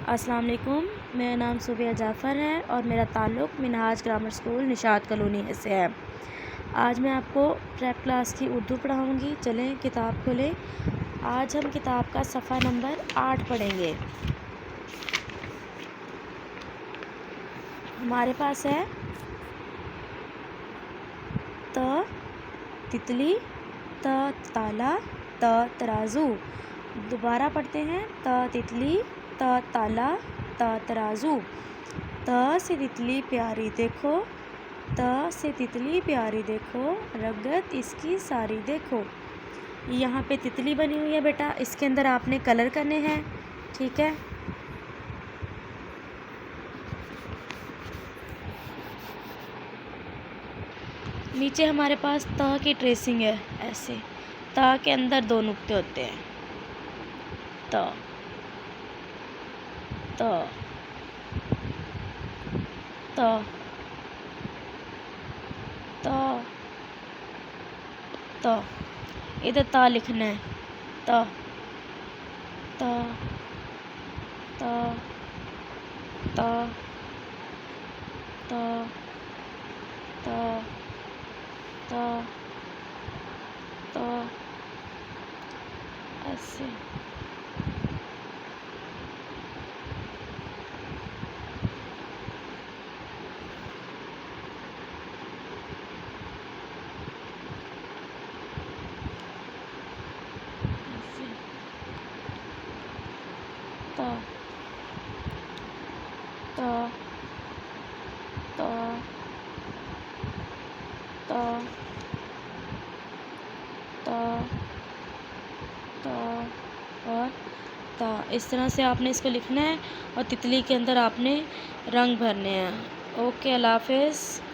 अस्सलाम वालेकुम। मेरा नाम सुबिया जाफ़र है और मेरा ताल्लुक़ Minhaj grammar school Nishat colony से है। आज मैं आपको प्रेप क्लास की उर्दू पढ़ाऊँगी। चलें किताब खोलें। आज हम किताब का सफ़ा नंबर 8 पढ़ेंगे। हमारे पास है त तितली, त ताला, त तराजू। दोबारा पढ़ते हैं। त तितली, त ताला, त तराजू। त से तितली प्यारी देखो, त से तितली प्यारी देखो, रगत इसकी सारी देखो। यहाँ पे तितली बनी हुई है बेटा, इसके अंदर आपने कलर करने हैं, ठीक है। नीचे हमारे पास त की ट्रेसिंग है, ऐसे त के अंदर 2 नुक्ते होते हैं। त त त त त इधर ता लिखना है। त त त त त त त त ऐसे। त त त त त त और त। इस तरह से आपने इसको लिखना है और तितली के अंदर आपने रंग भरने हैं। ओके, अल्लाह हाफ़िज़।